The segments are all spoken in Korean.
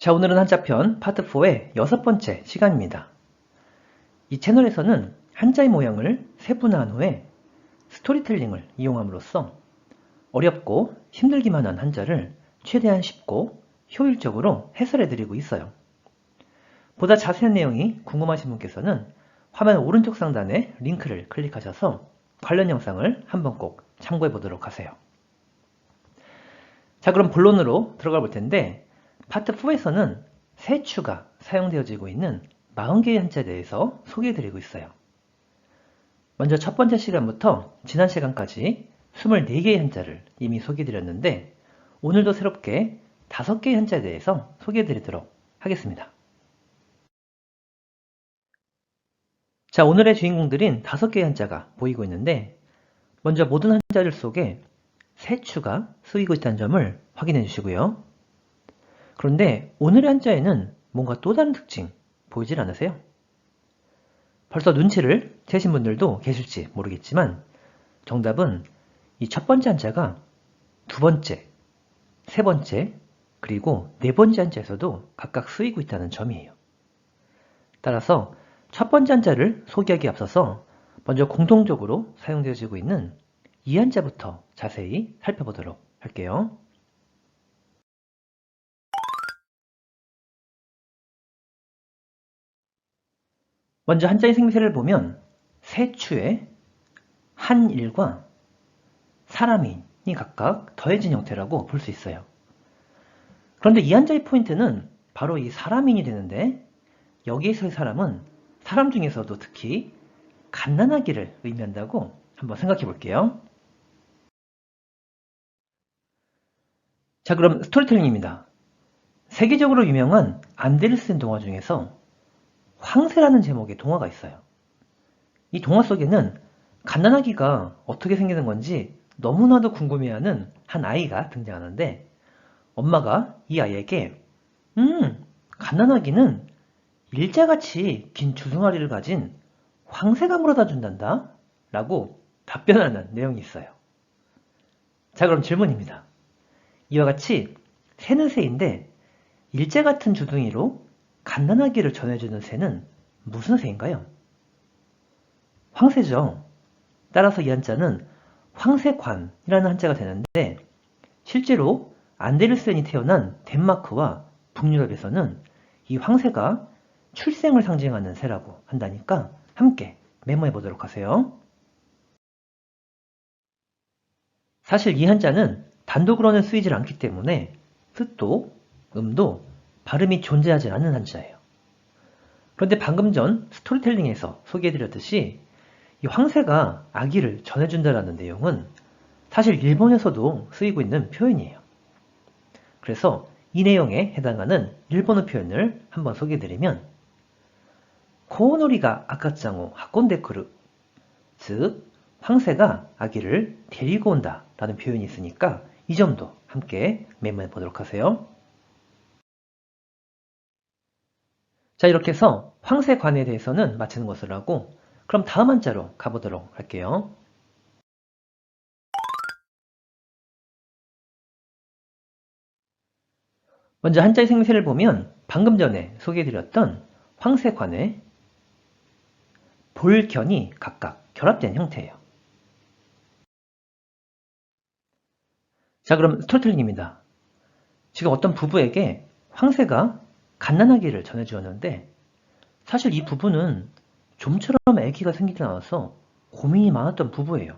자, 오늘은 한자편 파트 4의 6번째 시간입니다. 이 채널에서는 한자의 모양을 세분화한 후에 스토리텔링을 이용함으로써 어렵고 힘들기만 한 한자를 최대한 쉽고 효율적으로 해설해드리고 있어요. 보다 자세한 내용이 궁금하신 분께서는 화면 오른쪽 상단에 링크를 클릭하셔서 관련 영상을 한번 꼭 참고해 보도록 하세요. 자, 그럼 본론으로 들어가 볼 텐데 파트 4에서는 세추가 사용되어지고 있는 40개의 한자에 대해서 소개해드리고 있어요. 먼저 첫 번째 시간부터 지난 시간까지 24개의 한자를 이미 소개해드렸는데 오늘도 새롭게 5개의 한자에 대해서 소개해드리도록 하겠습니다. 자, 오늘의 주인공들인 5개의 한자가 보이고 있는데 먼저 모든 한자들 속에 세추가 쓰이고 있다는 점을 확인해 주시고요. 그런데 오늘의 한자에는 뭔가 또 다른 특징 보이질 않으세요? 벌써 눈치를 채신 분들도 계실지 모르겠지만 정답은 이 첫 번째 한자가 두 번째, 세 번째, 그리고 네 번째 한자에서도 각각 쓰이고 있다는 점이에요. 따라서 첫 번째 한자를 소개하기에 앞서서 먼저 공통적으로 사용되어지고 있는 이 한자부터 자세히 살펴보도록 할게요. 먼저 한자의 생리세를 보면 세추에 한일과 사람인이 각각 더해진 형태라고 볼 수 있어요. 그런데 이 한자의 포인트는 바로 이 사람인이 되는데 여기에서의 사람은 사람 중에서도 특히 갓난아기를 의미한다고 한번 생각해 볼게요. 자, 그럼 스토리텔링입니다. 세계적으로 유명한 안데르센 동화 중에서 황새라는 제목의 동화가 있어요. 이 동화 속에는 갓난아기가 어떻게 생기는 건지 너무나도 궁금해하는 한 아이가 등장하는데 엄마가 이 아이에게 갓난아기는 일자같이 긴 주둥아리를 가진 황새가 물어다 준단다 라고 답변하는 내용이 있어요. 자, 그럼 질문입니다. 이와 같이 새는 새인데 일자 같은 주둥이로 갓난아기를 전해주는 새는 무슨 새인가요? 황새죠. 따라서 이 한자는 황새관이라는 한자가 되는데 실제로 안데르센이 태어난 덴마크와 북유럽에서는 이 황새가 출생을 상징하는 새라고 한다니까 함께 메모해 보도록 하세요. 사실 이 한자는 단독으로는 쓰이질 않기 때문에 뜻도 음도 발음이 존재하지 않는 한자예요. 그런데 방금 전 스토리텔링에서 소개해드렸듯이 이 황새가 아기를 전해준다라는 내용은 사실 일본에서도 쓰이고 있는 표현이에요. 그래서 이 내용에 해당하는 일본어 표현을 한번 소개해드리면 코오노리가 아카짱오 하콘데쿠르, 즉 황새가 아기를 데리고 온다 라는 표현이 있으니까 이 점도 함께 메모해 보도록 하세요. 자, 이렇게 해서 황새관에 대해서는 마치는 것으로 하고 그럼 다음 한자로 가보도록 할게요. 먼저 한자의 생리세를 보면 방금 전에 소개해드렸던 황새관에 볼견이 각각 결합된 형태예요. 자, 그럼 스토리텔링입니다. 지금 어떤 부부에게 황새가 갓난아기를 전해주었는데 사실 이 부부는 좀처럼 아기가 생기지 않아서 고민이 많았던 부부예요.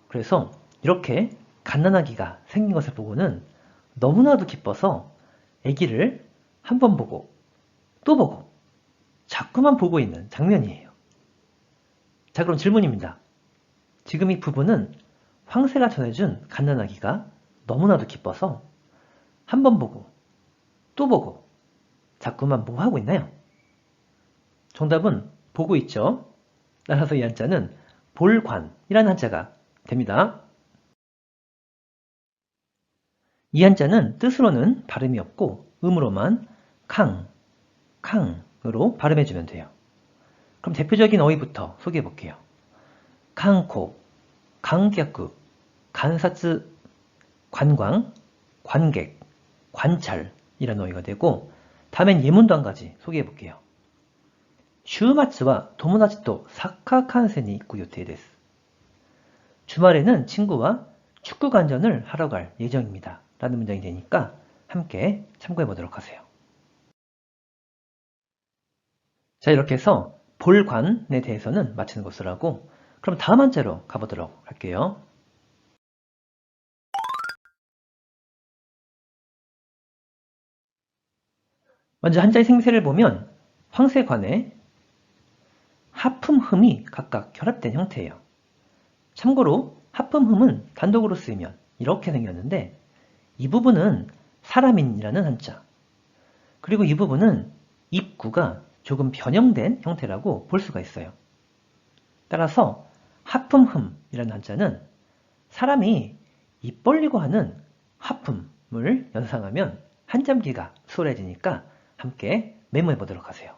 그래서 이렇게 갓난아기가 생긴 것을 보고는 너무나도 기뻐서 아기를 한 번 보고 또 보고 자꾸만 보고 있는 장면이에요. 자, 그럼 질문입니다. 지금 이 부부는 황새가 전해준 갓난아기가 너무나도 기뻐서 한 번 보고 또 보고 자꾸만 뭐 하고 있나요? 정답은 보고 있죠. 따라서 이 한자는 볼관이라는 한자가 됩니다. 이 한자는 뜻으로는 발음이 없고 음으로만 캉으로 발음해주면 돼요. 그럼 대표적인 어휘부터 소개해 볼게요. 캉코, 강격구, 간사츠, 관광, 관객, 관찰, 이라는 어휘가 되고, 다음엔 예문도 한 가지 소개해 볼게요. 週末は友達とサッカー観戦に行く予定です. 주말에는 친구와 축구 관전을 하러 갈 예정입니다. 라는 문장이 되니까 함께 참고해 보도록 하세요. 자, 이렇게 해서 볼관에 대해서는 마치는 것으로 하고, 그럼 다음 한자로 가보도록 할게요. 먼저 한자의 생세를 보면 황새관에 하품흠이 각각 결합된 형태예요. 참고로 하품흠은 단독으로 쓰이면 이렇게 생겼는데, 이 부분은 사람인이라는 한자, 그리고 이 부분은 입구가 조금 변형된 형태라고 볼 수가 있어요. 따라서 하품흠이라는 한자는 사람이 입 벌리고 하는 하품을 연상하면 한잠기가 수월해지니까 함께 메모해 보도록 하세요.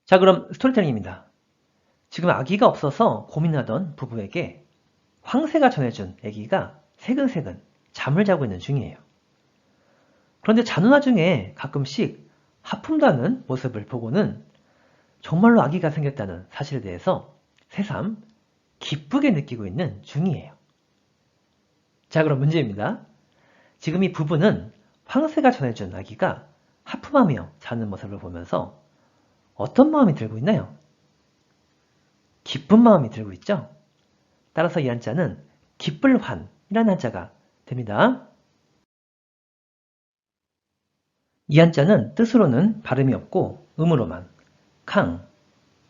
자, 그럼 스토리텔링입니다. 지금 아기가 없어서 고민하던 부부에게 황새가 전해준 아기가 새근새근 잠을 자고 있는 중이에요. 그런데 자는 와중에 가끔씩 하품도 하는 모습을 보고는 정말로 아기가 생겼다는 사실에 대해서 새삼 기쁘게 느끼고 있는 중이에요. 자, 그럼 문제입니다. 지금 이 부부는 황새가 전해준 아기가 하품하며 자는 모습을 보면서 어떤 마음이 들고 있나요? 기쁜 마음이 들고 있죠? 따라서 이 한자는 기쁠환이라는 한자가 됩니다. 이 한자는 뜻으로는 발음이 없고 음으로만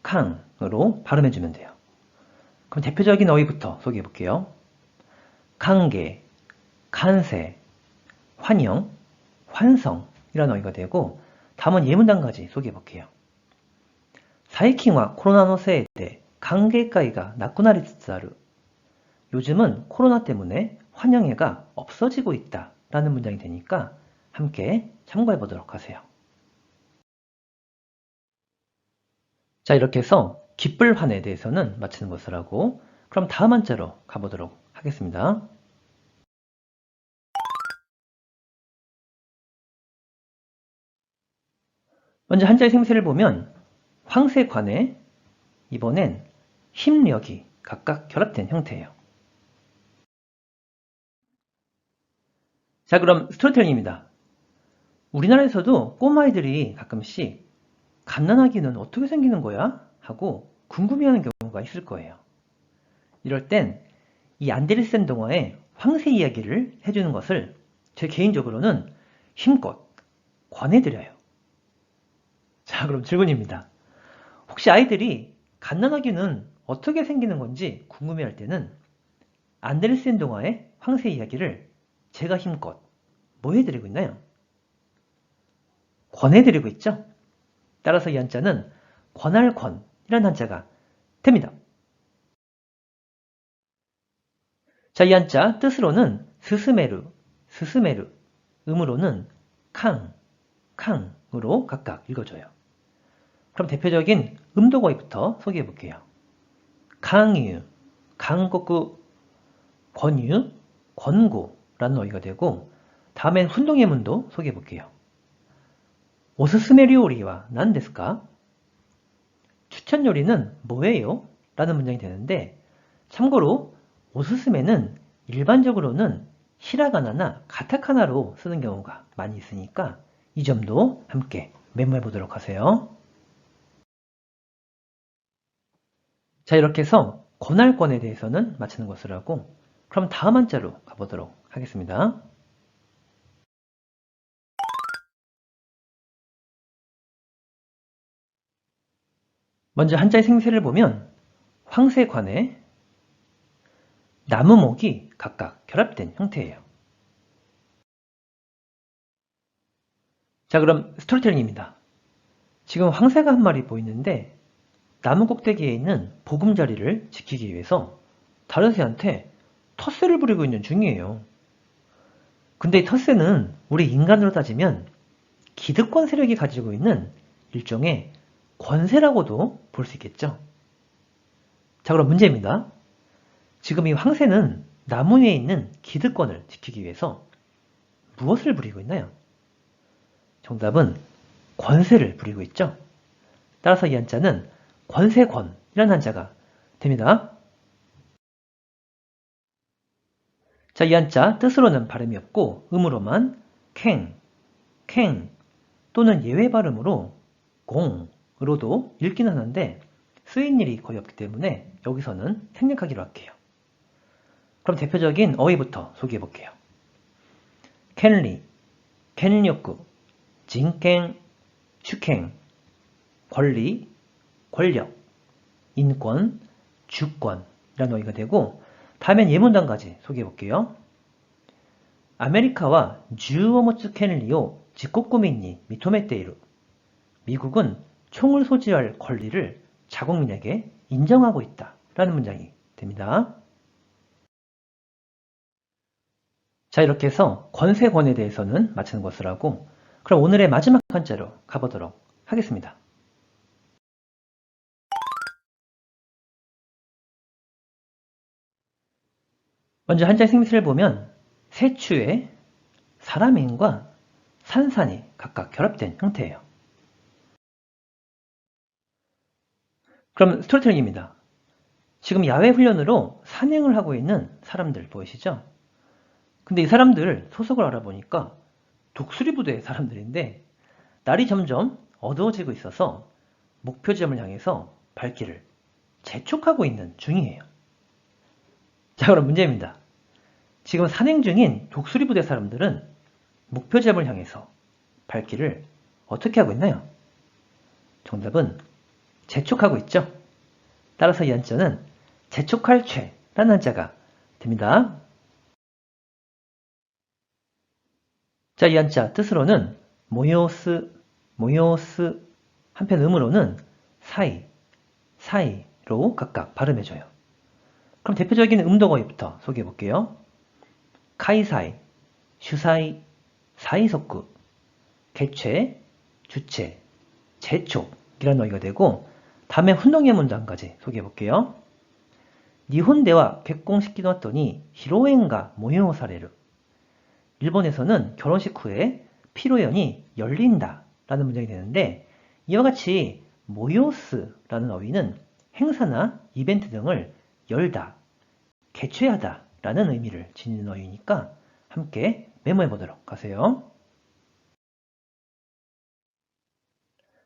캉으로 발음해주면 돼요. 그럼 대표적인 어휘부터 소개해 볼게요. 강계, 간세, 환영, 환성이라는 어휘가 되고, 다음은 예문단까지 소개해 볼게요. 最近はコロナのせいで歓迎会がなくなりつつある. 요즘은 코로나 때문에 환영회가 없어지고 있다 라는 문장이 되니까 함께 참고해 보도록 하세요. 자, 이렇게 해서 기쁠환에 대해서는 마치는 것을 하고, 그럼 다음 한자로 가보도록 하겠습니다. 먼저 한자의 생세를 보면 황새관에 이번엔 힘력이 각각 결합된 형태예요. 자, 그럼 스토리텔링입니다. 우리나라에서도 꼬마아이들이 가끔씩 갓난아기는 어떻게 생기는 거야? 하고 궁금해하는 경우가 있을 거예요. 이럴 땐 이 안데르센 동화의 황새 이야기를 해주는 것을 제 개인적으로는 힘껏 권해드려요. 자, 그럼 질문입니다. 혹시 아이들이 갓난아기는 어떻게 생기는 건지 궁금해할 때는 안데르센 동화의 황새 이야기를 제가 힘껏 뭐 해드리고 있나요? 권해드리고 있죠? 따라서 이 한자는 권할권이라는 한자가 됩니다. 자, 이 한자 뜻으로는 스스메르, 음으로는 캉으로 각각 읽어줘요. 그럼 대표적인 음독어휘부터 소개해 볼게요. 강유, 강곡구, 권유, 권고라는 어휘가 되고, 다음엔 훈동예문도 소개해 볼게요. 오스스메 요리와 난 데스까? 추천 요리는 뭐예요? 라는 문장이 되는데, 참고로 오스스메는 일반적으로는 히라가나나 가타카나로 쓰는 경우가 많이 있으니까 이 점도 함께 메모해 보도록 하세요. 자, 이렇게 해서 권할권에 대해서는 마치는 것을 하고, 그럼 다음 한자로 가보도록 하겠습니다. 먼저 한자의 생세를 보면 황새관에 나무목이 각각 결합된 형태예요. 자, 그럼 스토리텔링입니다. 지금 황새가 한 마리 보이는데 나무 꼭대기에 있는 보금자리를 지키기 위해서 다른 새한테 텃세를 부리고 있는 중이에요. 근데 이 텃세는 우리 인간으로 따지면 기득권 세력이 가지고 있는 일종의 권세라고도 볼 수 있겠죠. 자, 그럼 문제입니다. 지금 이 황새는 나무 위에 있는 기득권을 지키기 위해서 무엇을 부리고 있나요? 정답은 권세를 부리고 있죠. 따라서 이 한자는 권세권이라는 한자가 됩니다. 자, 이 한자 뜻으로는 발음이 없고 음으로만 캥, 캥 또는 예외 발음으로 공으로도 읽긴 하는데 쓰인 일이 거의 없기 때문에 여기서는 생략하기로 할게요. 그럼 대표적인 어휘부터 소개해 볼게요. 켄리, 켄력구, 진갱, 슈캥, 권리, 권력, 인권, 주권이라는 어휘가 되고 다음엔 예문단까지 소개해 볼게요. 아메리카와 주어모츠 켄리오 직국구민니 미토메테이루 미국은 총을 소지할 권리를 자국민에게 인정하고 있다 라는 문장이 됩니다. 자, 이렇게 해서 권세권에 대해서는 마치는 것을 하고 그럼 오늘의 마지막 한자로 가보도록 하겠습니다. 먼저 한자 생미를 보면 세추에 사람인과 산산이 각각 결합된 형태예요. 그럼 스토리텔링입니다. 지금 야외 훈련으로 산행을 하고 있는 사람들 보이시죠? 근데 이 사람들 소속을 알아보니까 독수리 부대 사람들인데 날이 점점 어두워지고 있어서 목표 지점을 향해서 발길을 재촉하고 있는 중이에요. 자, 그럼 문제입니다. 지금 산행 중인 독수리 부대 사람들은 목표 지점을 향해서 발길을 어떻게 하고 있나요? 정답은 재촉하고 있죠. 따라서 이 한자는 재촉할 죄라는 한자가 됩니다. 자, 이 한자 뜻으로는 모요스, 모요스 한편 음으로는 사이, 사이로 각각 발음해줘요. 그럼 대표적인 음덕어휘부터 소개해 볼게요. 카이사이, 슈사이, 사이석구, 개최, 주체, 재촉이라는 어휘가 되고 다음에 훈동의 문장까지 소개해 볼게요. 니혼대와 결혼시키노 왔더니 히로엔가 모요사레르 일본에서는 결혼식 후에 피로연이 열린다 라는 문장이 되는데 이와 같이 모요스라는 어휘는 행사나 이벤트 등을 열다, 개최하다 라는 의미를 지니는 어휘니까 함께 메모해 보도록 하세요.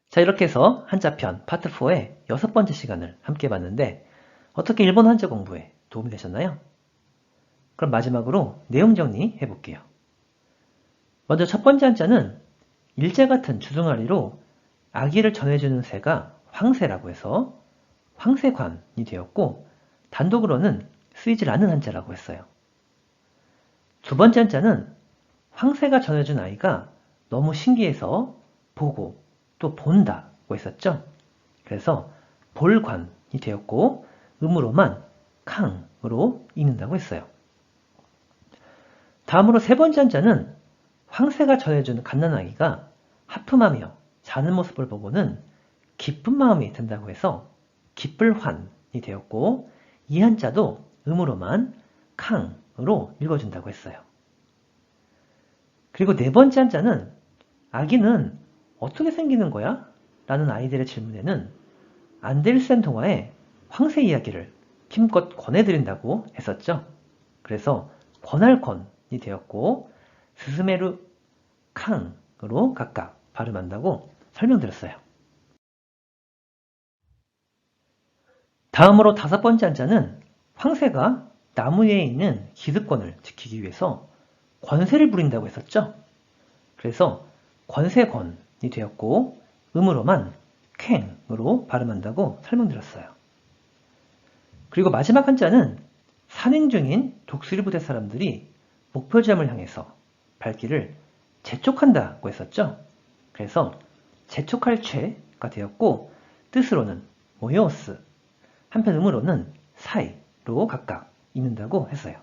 자, 이렇게 해서 한자편 파트 4의 6번째 시간을 함께 봤는데 어떻게 일본 한자 공부에 도움이 되셨나요? 그럼 마지막으로 내용 정리해 볼게요. 먼저 첫 번째 한자는 일제 같은 주둥아리로 아기를 전해주는 새가 황새라고 해서 황새관이 되었고 단독으로는 쓰이질 않는 한자라고 했어요. 두 번째 한자는 황새가 전해준 아이가 너무 신기해서 보고 또 본다고 했었죠. 그래서 볼관이 되었고 음으로만 캉으로 읽는다고 했어요. 다음으로 세 번째 한자는 황새가 전해준 갓난아기가 하품하며 자는 모습을 보고는 기쁜 마음이 든다고 해서 기쁠환이 되었고 이 한자도 음으로만 캉으로 읽어준다고 했어요. 그리고 네 번째 한자는 아기는 어떻게 생기는 거야? 라는 아이들의 질문에는 안데르센 동화의 황새 이야기를 힘껏 권해드린다고 했었죠. 그래서 권할권이 되었고 스스메르 캉으로 각각 발음한다고 설명드렸어요. 다음으로 다섯 번째 한자는 황새가 나무 위에 있는 기득권을 지키기 위해서 권세를 부린다고 했었죠. 그래서 권세권이 되었고 음으로만 캥으로 발음한다고 설명드렸어요. 그리고 마지막 한자는 산행 중인 독수리 부대 사람들이 목표 지점을 향해서 발길을 재촉한다고 했었죠. 그래서 재촉할 죄가 되었고 뜻으로는 모요스, 한편 음으로는 사이로 각각 읽는다고 했어요.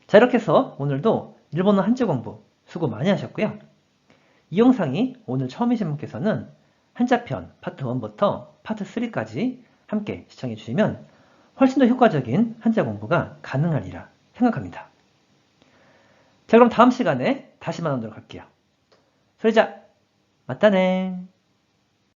자, 이렇게 해서 오늘도 일본어 한자 공부 수고 많이 하셨고요. 이 영상이 오늘 처음이신 분께서는 한자편 파트 1부터 파트 3까지 함께 시청해 주시면 훨씬 더 효과적인 한자 공부가 가능하리라 생각합니다. 자, 그럼 다음 시간에 다시 만나도록 할게요.それじゃ、またね